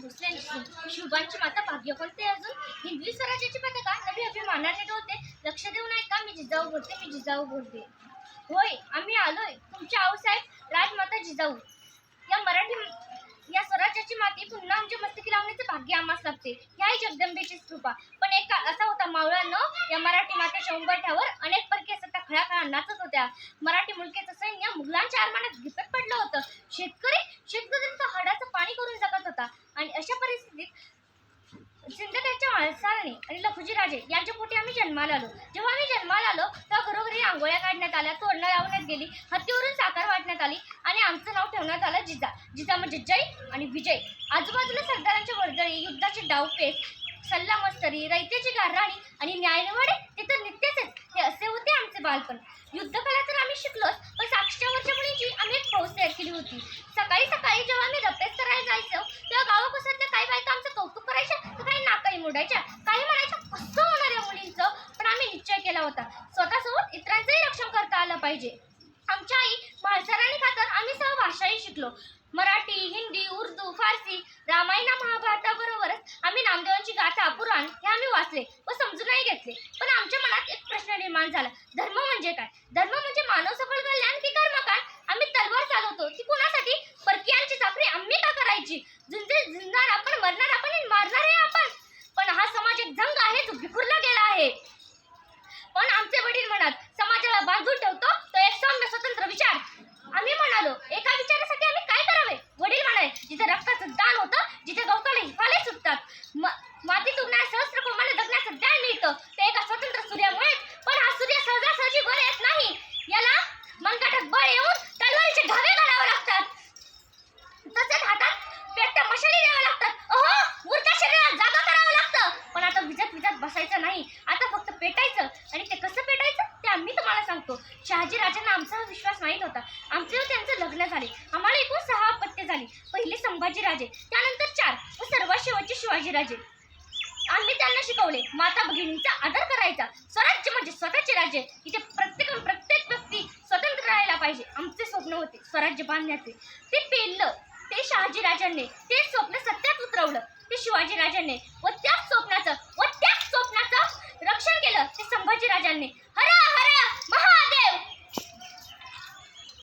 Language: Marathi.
दुसऱ्या दिवशी शिवबांची माता भाग्य कोणते अजून हिंदवी स्वराज्याची पताका नवी अभिमानाने डोलते. लक्ष देऊन ऐका, मी जिजाऊ बोलते, मी जिजाऊ बोलते. होय, आम्ही आलोय, तुमचे आऊसाहेब राजमाता जिजाऊ. या स्वराज्याची माती पुन्हा आमच्या मस्तकी लावण्याचे भाग्य आम्हास लाभते. ह्याही जगदंबेचीच कृपा. पण एक काळ असा होता मावळ्यांनो, या मराठी मातेच्या उंबरठ्यावर अनेक परकीय सत्ता खळाखळा नाचत होत्या. मराठी मुलकेचं सैन्य मुघलांच्या आरमानात गिपत पडलं होतं. शेतकऱ्यांचं हाडाचं पाणी करून जगत होता. आणि अशा परिस्थितीत सिंदखेडच्या माळसाने आणि लखुजी राजे यांच्या पोटी आम्ही जन्माला आलो. जेव्हा आम्ही जन्माला आलो तेव्हा घरोघरी आंघोळ्या काढण्यात आल्या, तोरणं लावण्यात गेली, हत्तीवरून साखर वाटण्यात आली आणि आमचं नाव ठेवण्यात आलं जिजा. जिजा म्हणजे जय आणि विजय. आजूबाजूला सरदारांच्या वर्दळी, युद्धाचे डावपेच, सल्ला मस्तरी, रयतेची गारराणी आणि न्यायनिवाडे ते तर नित्यच. हे असे होते आमचे बालपण. युद्धकला तर आम्ही शिकलोच, पण 600 वर्षाच्या मुलींची आम्ही एक फौज तयार केली होती. सकाळी सकाळी जेव्हा आम्ही रपेस करायला जायचो तेव्हा गावापसरल्या काही बायका आमचं कौतुक करायच्या, तर काही नाकाई मोडायच्या, काही म्हणायच्या कसं होणार या मुलींचं. पण आम्ही निश्चय केला होता, स्वतःसोबत इतरांचंही रक्षण करता आलं पाहिजे. आमच्या आई म्हाळसाराणी खातर आम्ही सर्व भाषाही शिकलो. मराठी, हिंदी, उर्दू, फारसी, रामायण महाभारताबरोबरच आम्ही नामदेवांची गाथा, पुराण हे आम्ही वाचले व समजूनही घेतले. पण आमच्या मनात एक प्रश्न निर्माण झाला, धर्म म्हणजे काय? धर्म म्हणजे मानव सफळ कल्याण की कर्म काय? आम्ही तलवार चालवतो ती कोणासाठी? परकीयांची चाकरी आम्ही का करायची? जिंकणार आपण, मरणार आपण आणि मारणारही आपण. पण हा समाज एक जंग आहे जो विखुरला गेला आहे. पण आमचे वडील म्हणत समाजाला बांधून ठेवतो तो एक सौम्य स्वतंत्र विचार. आम्ही म्हणालो एका विचारासाठी आम्ही काय करावे? वडील म्हणाले जिथे रक्ताचं दान होतं, जिथे गवताला हिफाले सुटतात, मातीत उगणाऱ्या सहस्त्र कोमाला जगण्याचं ज्ञान मिळतं ते एका स्वतंत्र सूर्यामुळेच. पण हा सूर्य सहजासहजी वर येत नाही, याला मनगटात बळ येऊन तलवारीचे घावे घालावे लागतात, तसेच हातात पेटत्या मशाली द्याव्या लागतात. अहो, मूर्ख शरीरात जागा करावं लागतं. पण आता विजत बसायचं नाही, आता फक्त पेटायचं. आणि ते कसं पेटायचं ते आम्ही तुम्हाला सांगतो. शहाजी राजांना आमचा हा विश्वास माहीत होता. आमचे व त्यांचं लग्न झाले. आम्हाला एकूण 6 अपत्ये झाली. पहिले संभाजीराजे, त्यानंतर 4 व सर्वात शेवटचे शिवाजीराजे. आम्ही त्यांना शिकवले माता भगिनींचा आदर करायचा. स्वराज्य म्हणजे स्वतःचे राज्य, इथे प्रत्येक व्यक्ती स्वतंत्र राहायला पाहिजे. आमचे स्वप्न होते स्वराज्य बांधण्याचे. ते पेललं ते शहाजीराजांनी, ते स्वप्न सत्यात उतरवलं ते शिवाजीराजांनी, व त्याच स्वप्नाचं रक्षण केलं ते संभाजीराजांनी.